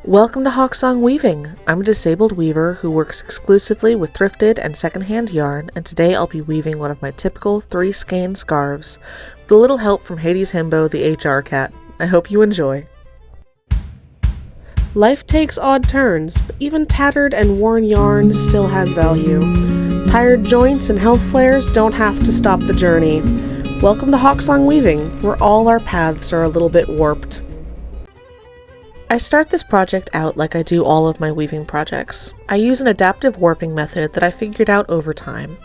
Welcome to Hawksong Weaving. I'm a disabled weaver who works exclusively with thrifted and secondhand yarn, and today I'll be weaving one of my typical 3 skein scarves with a little help from Hades Himbo the HR cat. I hope you enjoy. Life takes odd turns, but even tattered and worn yarn still has value. Tired joints and health flares don't have to stop the journey. Welcome to Hawksong Weaving, where all our paths are a little bit warped. I start this project out like I do all of my weaving projects. I use an adaptive warping method that I figured out over time.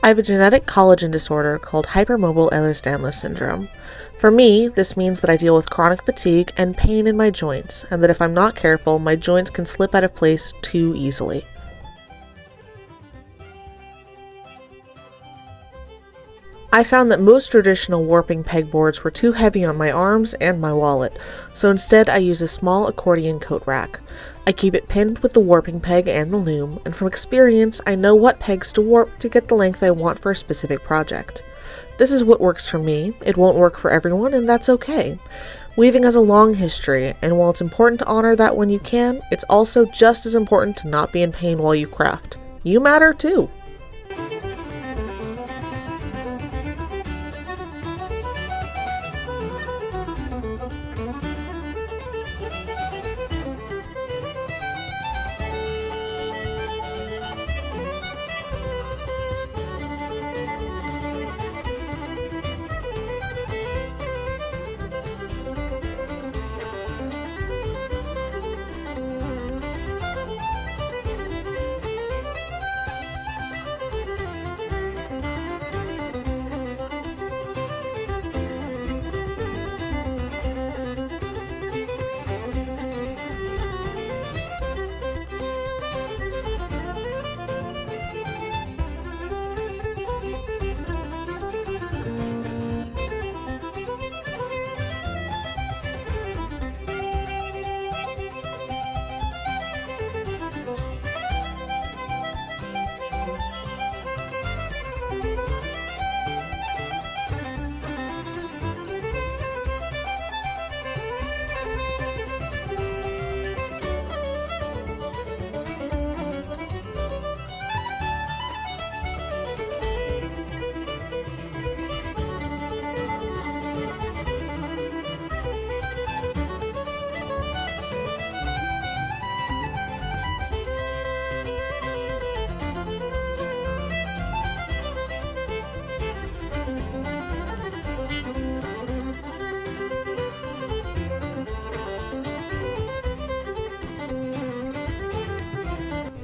I have a genetic collagen disorder called hypermobile Ehlers-Danlos syndrome. For me, this means that I deal with chronic fatigue and pain in my joints, and that if I'm not careful, my joints can slip out of place too easily. I found that most traditional warping pegboards were too heavy on my arms and my wallet, so instead I use a small accordion coat rack. I keep it pinned with the warping peg and the loom, and from experience I know what pegs to warp to get the length I want for a specific project. This is what works for me. It won't work for everyone, and that's okay. Weaving has a long history, and while it's important to honor that when you can, it's also just as important to not be in pain while you craft. You matter too!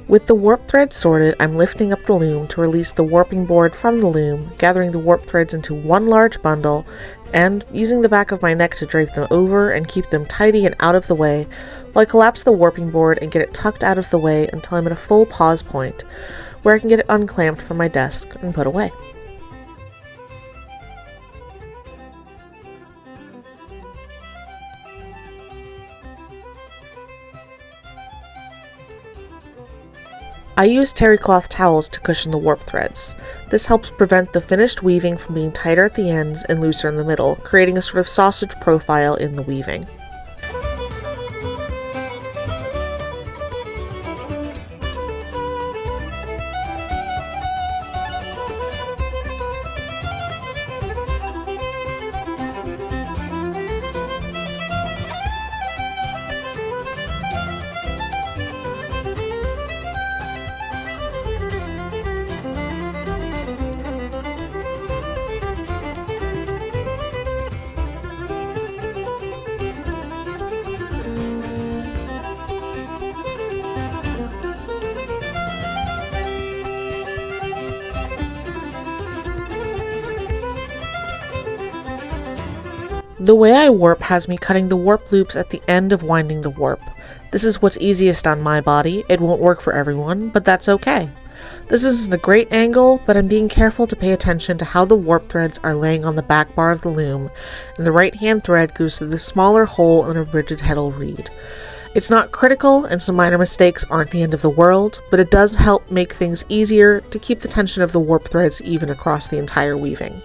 With the warp thread sorted, I'm lifting up the loom to release the warping board from the loom, gathering the warp threads into one large bundle, and using the back of my neck to drape them over and keep them tidy and out of the way, while I collapse the warping board and get it tucked out of the way until I'm at a full pause point, where I can get it unclamped from my desk and put away. I use terry cloth towels to cushion the warp threads. This helps prevent the finished weaving from being tighter at the ends and looser in the middle, creating a sort of sausage profile in the weaving. The way I warp has me cutting the warp loops at the end of winding the warp. This is what's easiest on my body. It won't work for everyone, but that's okay. This isn't a great angle, but I'm being careful to pay attention to how the warp threads are laying on the back bar of the loom, and the right hand thread goes through the smaller hole in a rigid heddle reed. It's not critical, and some minor mistakes aren't the end of the world, but it does help make things easier to keep the tension of the warp threads even across the entire weaving.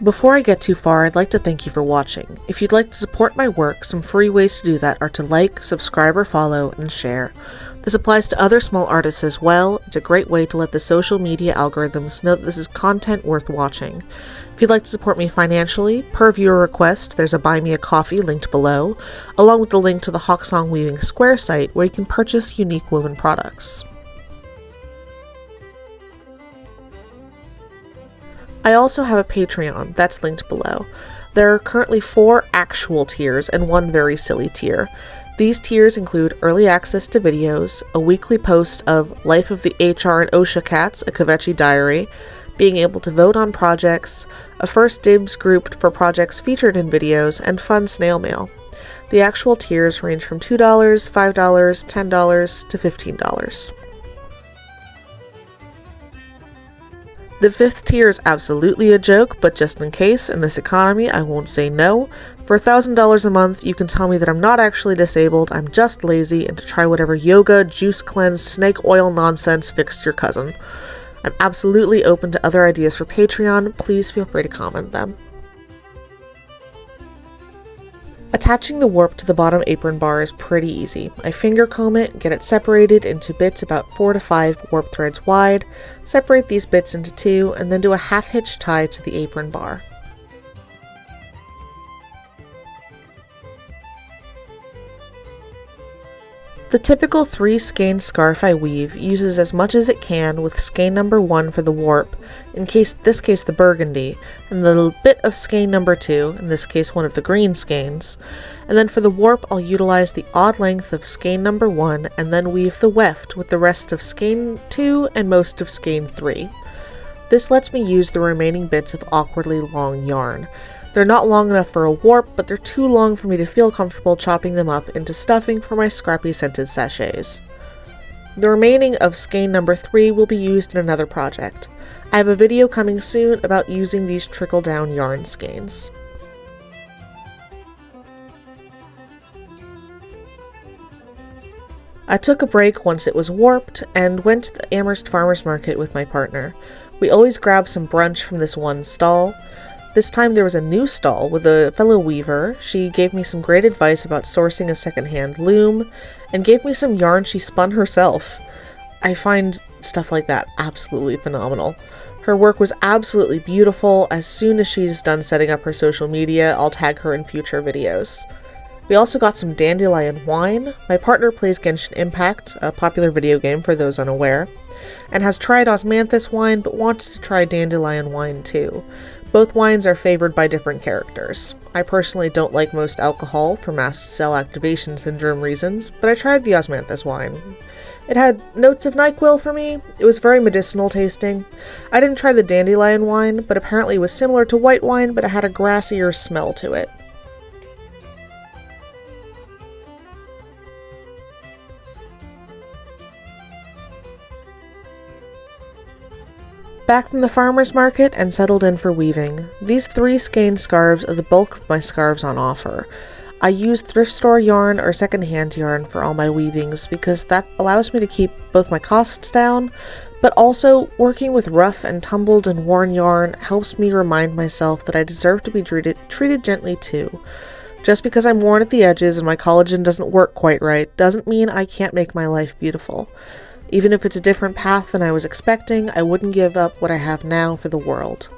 Before I get too far, I'd like to thank you for watching. If you'd like to support my work, some free ways to do that are to like, subscribe or follow, and share. This applies to other small artists as well. It's a great way to let the social media algorithms know that this is content worth watching. If you'd like to support me financially, per viewer request, there's a Buy Me a Coffee linked below, along with the link to the Hawksong Weaving Square site where you can purchase unique woven products. I also have a Patreon that's linked below. There are currently 4 actual tiers and 1 very silly tier. These tiers include early access to videos, a weekly post of Life of the HR and OSHA Cats, a Kvetchy diary, being able to vote on projects, a first dibs group for projects featured in videos, and fun snail mail. The actual tiers range from $2, $5, $10 to $15. The 5th tier is absolutely a joke, but just in case, in this economy, I won't say no. For $1,000 a month, you can tell me that I'm not actually disabled, I'm just lazy, and to try whatever yoga, juice cleanse, snake oil nonsense fixed your cousin. I'm absolutely open to other ideas for Patreon, please feel free to comment them. Attaching the warp to the bottom apron bar is pretty easy. I finger comb it, get it separated into bits about 4 to 5 warp threads wide, separate these bits into 2, and then do a half hitch tie to the apron bar. The typical 3 skein scarf I weave uses as much as it can with skein number 1 for the warp, in this case the burgundy, and the little bit of skein number 2, in this case one of the green skeins, and then for the warp I'll utilize the odd length of skein number 1 and then weave the weft with the rest of skein 2 and most of skein 3. This lets me use the remaining bits of awkwardly long yarn. They're not long enough for a warp, but they're too long for me to feel comfortable chopping them up into stuffing for my scrappy scented sachets. The remaining of skein number 3 will be used in another project. I have a video coming soon about using these trickle-down yarn skeins. I took a break once it was warped and went to the Amherst Farmers Market with my partner. We always grab some brunch from this one stall. This time there was a new stall with a fellow weaver. She gave me some great advice about sourcing a secondhand loom and gave me some yarn she spun herself. I find stuff like that absolutely phenomenal. Her work was absolutely beautiful. As soon as she's done setting up her social media, I'll tag her in future videos. We also got some dandelion wine. My partner plays Genshin Impact, a popular video game for those unaware, and has tried osmanthus wine but wants to try dandelion wine too. Both wines are favored by different characters. I personally don't like most alcohol for mast cell activation syndrome reasons, but I tried the osmanthus wine. It had notes of NyQuil for me. It was very medicinal tasting. I didn't try the dandelion wine, but apparently it was similar to white wine, but it had a grassier smell to it. Back from the farmer's market and settled in for weaving. These 3 skein scarves are the bulk of my scarves on offer. I use thrift store yarn or secondhand yarn for all my weavings because that allows me to keep both my costs down, but also working with rough and tumbled and worn yarn helps me remind myself that I deserve to be treated gently too. Just because I'm worn at the edges and my collagen doesn't work quite right doesn't mean I can't make my life beautiful. Even if it's a different path than I was expecting, I wouldn't give up what I have now for the world.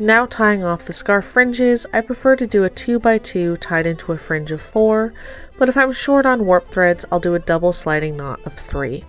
Now tying off the scarf fringes, I prefer to do a 2x2 tied into a fringe of 4, but if I'm short on warp threads, I'll do a double sliding knot of 3.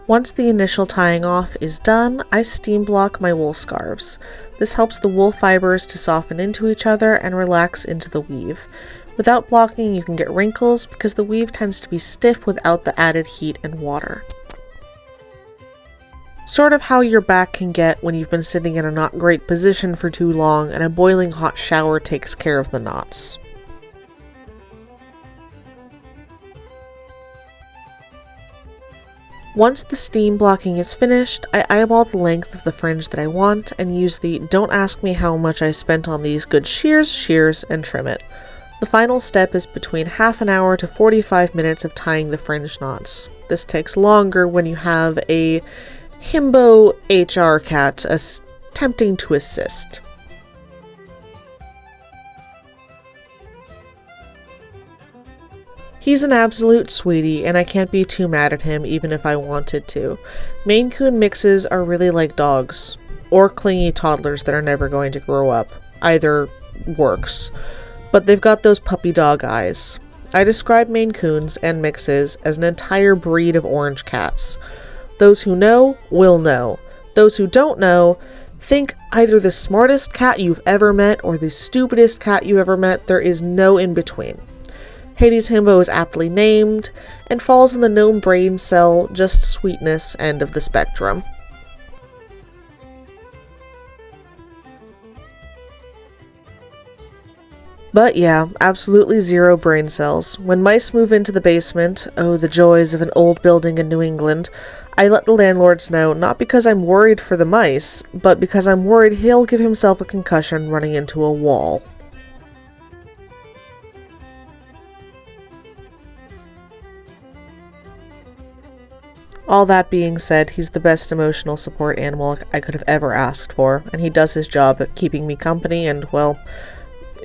Once the initial tying off is done, I steam block my wool scarves. This helps the wool fibers to soften into each other and relax into the weave. Without blocking, you can get wrinkles because the weave tends to be stiff without the added heat and water. Sort of how your back can get when you've been sitting in a not great position for too long and a boiling hot shower takes care of the knots. Once the steam blocking is finished, I eyeball the length of the fringe that I want and use the "don't ask me how much I spent on these good shears, and trim it." The final step is between half an hour to 45 minutes of tying the fringe knots. This takes longer when you have a Himbo HR cat attempting to assist. He's an absolute sweetie, and I can't be too mad at him even if I wanted to. Maine Coon mixes are really like dogs, or clingy toddlers that are never going to grow up. Either works. But they've got those puppy dog eyes. I describe Maine Coons and mixes as an entire breed of orange cats. Those who know will know. Those who don't know, think either the smartest cat you've ever met or the stupidest cat you ever met. There is no in between. Hades Himbo is aptly named, and falls in the gnome brain cell, just sweetness end of the spectrum. But yeah, absolutely zero brain cells. When mice move into the basement, oh the joys of an old building in New England, I let the landlords know not because I'm worried for the mice, but because I'm worried he'll give himself a concussion running into a wall. All that being said, he's the best emotional support animal I could have ever asked for, and he does his job at keeping me company and, well,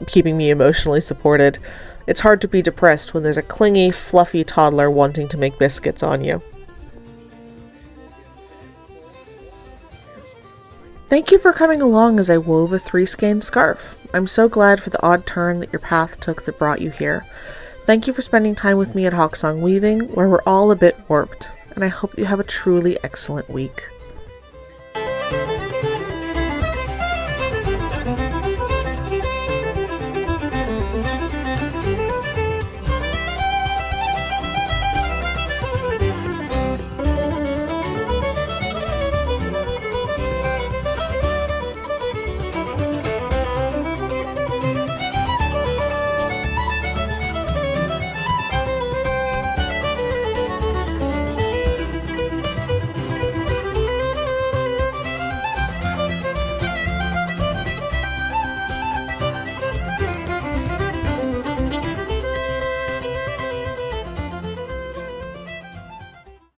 keeping me emotionally supported. It's hard to be depressed when there's a clingy, fluffy toddler wanting to make biscuits on you. Thank you for coming along as I wove a 3-skein scarf. I'm so glad for the odd turn that your path took that brought you here. Thank you for spending time with me at Hawksong Weaving, where we're all a bit warped, and I hope you have a truly excellent week.